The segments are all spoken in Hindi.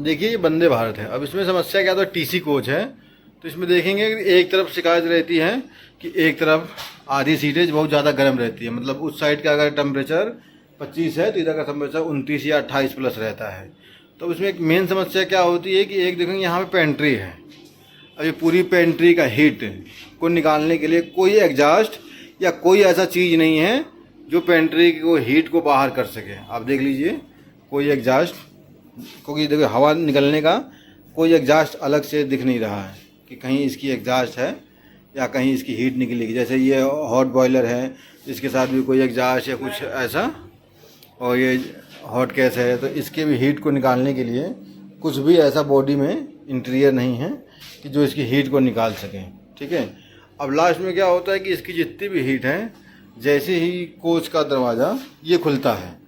देखिए ये वंदे भारत है। अब इसमें समस्या क्या, तो टीसी कोच है, तो इसमें देखेंगे एक तरफ शिकायत रहती है कि एक तरफ आधी सीटें बहुत ज़्यादा गर्म रहती है, मतलब उस साइड का अगर टेम्परेचर 25 है तो इधर का टेम्परेचर 29 या 28 प्लस रहता है। तो इसमें एक मेन समस्या क्या होती है कि एक देखेंगे यहाँ पे पेंट्री है। अब ये पूरी पेंट्री का हीट को निकालने के लिए कोई एग्जॉस्ट या कोई ऐसा चीज़ नहीं है जो पेंट्री को हीट को बाहर कर सके। आप देख लीजिए कोई एग्जॉस्ट, क्योंकि देखो हवा निकलने का कोई एग्जॉस्ट अलग से दिख नहीं रहा है कि कहीं इसकी एग्जॉस्ट है या कहीं इसकी हीट निकलेगी। जैसे ये हॉट बॉयलर है, इसके साथ भी कोई एग्जॉस्ट या कुछ ऐसा, और ये हॉट गैस है, तो इसके भी हीट को निकालने के लिए कुछ भी ऐसा बॉडी में इंटीरियर नहीं है कि जो इसकी हीट को निकाल सकें। ठीक है, अब लास्ट में क्या होता है कि इसकी जितनी भी हीट है, जैसे ही कोच का दरवाज़ा ये खुलता है,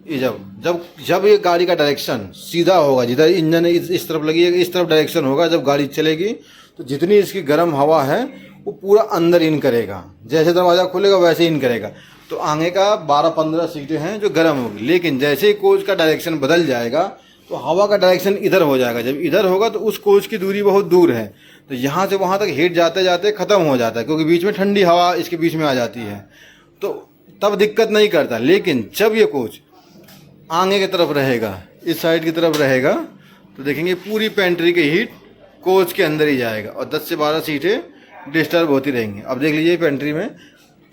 ये जब ये गाड़ी का डायरेक्शन सीधा होगा, जिधर इंजन इस तरफ लगी है इस तरफ डायरेक्शन होगा, जब गाड़ी चलेगी तो जितनी इसकी गर्म हवा है वो पूरा अंदर इन करेगा। जैसे दरवाज़ा खुलेगा वैसे इन करेगा। तो आगे का 12-15 सीटें हैं जो गर्म होगी, लेकिन जैसे ही कोच का डायरेक्शन बदल जाएगा तो हवा का डायरेक्शन इधर हो जाएगा। जब इधर होगा तो उस कोच की दूरी बहुत दूर है, तो यहाँ से वहाँ तक हीट जाते जाते ख़त्म हो जाता है, क्योंकि बीच में ठंडी हवा इसके बीच में आ जाती है, तो तब दिक्कत नहीं करता। लेकिन जब ये कोच आगे की तरफ रहेगा, इस साइड की तरफ रहेगा, तो देखेंगे पूरी पेंट्री की हीट कोच के अंदर ही जाएगा और 10 से 12 सीटें डिस्टर्ब होती रहेंगी। अब देख लीजिए पेंट्री में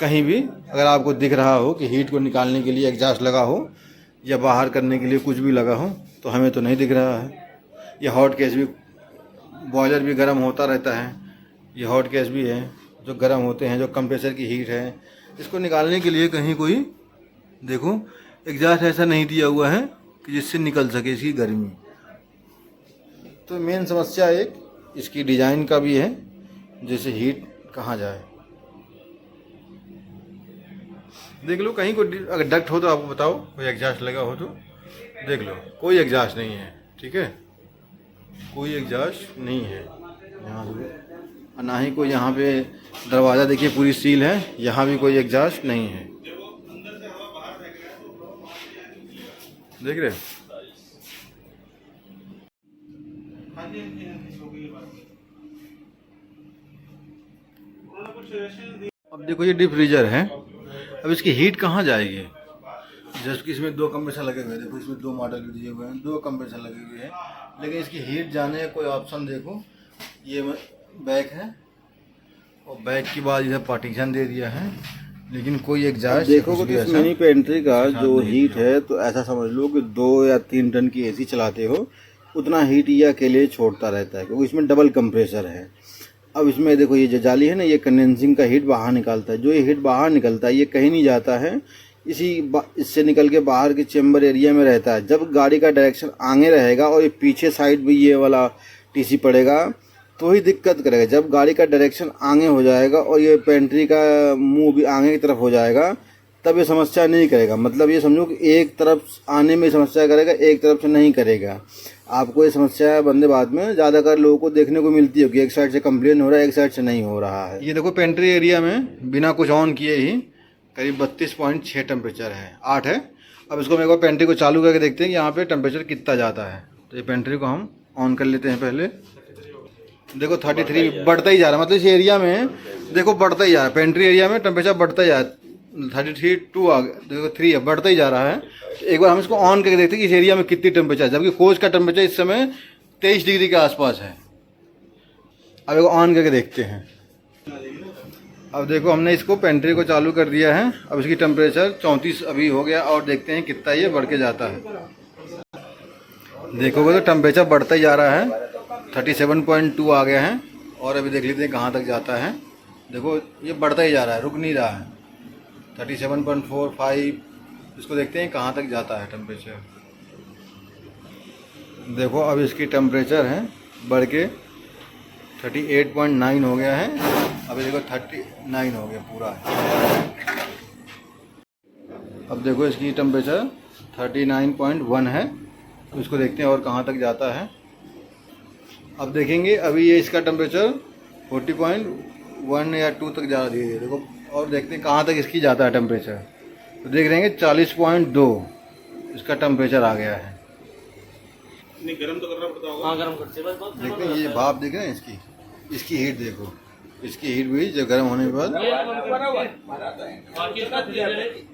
कहीं भी अगर आपको दिख रहा हो कि हीट को निकालने के लिए एग्जॉस्ट लगा हो या बाहर करने के लिए कुछ भी लगा हो, तो हमें तो नहीं दिख रहा है। ये हॉट गैस भी, बॉयलर भी गर्म होता रहता है, ये हॉट गैस भी है जो गर्म होते हैं, जो कंप्रेसर की हीट है, इसको निकालने के लिए कहीं कोई देखो एग्जॉस्ट ऐसा नहीं दिया हुआ है कि जिससे निकल सके इसकी गर्मी। तो मेन समस्या एक इसकी डिज़ाइन का भी है, जैसे हीट कहाँ जाए। देख लो कहीं कोई अगर डक्ट हो तो आपको बताओ, कोई एग्जॉस्ट लगा हो तो देख लो। कोई एग्जॉस्ट नहीं है, ठीक है, कोई एग्जॉस्ट नहीं है यहाँ पे, ना ही कोई यहाँ पे दरवाज़ा देखिए पूरी सील है, यहाँ भी कोई एग्जॉस्ट नहीं है। देख रहे अब देखो ये डीप फ्रीजर है। अब इसकी हीट कहाँ जाएगी, जबकि इसमें 2 कंप्रेसर लगे हुए हैं। देखो इसमें 2 मॉडल दिए हुए हैं, 2 कंप्रेसर लगे हुए हैं, लेकिन इसकी हीट जाने का कोई ऑप्शन देखो, ये बैक है और बैक के बाद इधर पार्टीशन दे दिया है, लेकिन कोई एग्जॉस्ट देखो कि इस मिनी पेंट्री का जो हीट है, तो ऐसा समझ लो कि 2 या 3 टन की एसी चलाते हो उतना हीट ये अकेले छोड़ता रहता है, क्योंकि इसमें डबल कंप्रेसर है। अब इसमें देखो ये जो जाली है ना, ये कंडेंसिंग का हीट बाहर निकालता है। जो ये हीट बाहर निकलता है ये कहीं नहीं जाता है, इससे निकल के बाहर के चेम्बर एरिया में रहता है। जब गाड़ी का डायरेक्शन आगे रहेगा और ये पीछे साइड भी ये वाला टीसी पड़ेगा तो ही दिक्कत करेगा। जब गाड़ी का डायरेक्शन आगे हो जाएगा और ये पेंट्री का मुंह भी आगे की तरफ हो जाएगा, तब ये समस्या नहीं करेगा। मतलब ये समझो कि एक तरफ आने में समस्या करेगा, एक तरफ से नहीं करेगा। आपको ये समस्या वंदे भारत में ज़्यादातर लोगों को देखने को मिलती है कि एक साइड से कंप्लेन हो रहा है, एक साइड से नहीं हो रहा है। ये देखो पेंट्री एरिया में बिना कुछ ऑन किए ही करीब 32.6 टेम्परेचर है, 8 है। अब इसको मेरे को पेंट्री को चालू करके देखते हैं कि यहाँ पे टेम्परेचर कितना जाता है। तो ये पेंट्री को हम ऑन कर लेते हैं पहले। देखो 33 बढ़ता ही जा रहा है, मतलब इस एरिया में देखो बढ़ता ही जा रहा है, पेंट्री एरिया में टेम्परेचर बढ़ता ही जा रहा है। 33 2 आ गया, देखो 3 है, बढ़ता ही जा रहा है। एक बार हम इसको ऑन करके देखते हैं कि इस एरिया में कितनी टेम्परेचर है, जबकि कोच का टेम्परेचर इस समय 23 डिग्री के आसपास है। अब इसको ऑन करके देखते हैं। अब देखो हमने इसको पेंट्री को चालू कर दिया है। अब इसकी टेम्परेचर 34 अभी हो गया, और देखते हैं कितना ये बढ़ के जाता है। देखोगे तो टेम्परेचर बढ़ता ही जा रहा है, 37.2 आ गया है। और अभी देख लेते हैं कहाँ तक जाता है। देखो ये बढ़ता ही जा रहा है, रुक नहीं रहा है। 37.4 5, इसको देखते हैं कहाँ तक जाता है टेम्परेचर। देखो अब इसकी टेम्परेचर है बढ़ के 38.9 हो गया है। अभी देखो 39 हो गया पूरा। अब देखो इसकी टेम्परेचर 39.1 है, तो इसको देखते हैं और कहाँ तक जाता है। अब देखेंगे अभी ये इसका टेम्परेचर 40.1 या 2 तक जा रही है। देखो और देखते हैं कहाँ तक इसकी जाता है टेम्परेचर। तो देख रहे हैं 40.2 इसका टेम्परेचर आ गया है। नहीं गर्म तो करना पड़ता होगा। हाँ गर्म करते हैं बस। देखो ये भाप देख रहे हैं इसकी हीट देखो, इसकी हीट हुई जब गर्म होने के बाद बाकी इसका धीरे-धीरे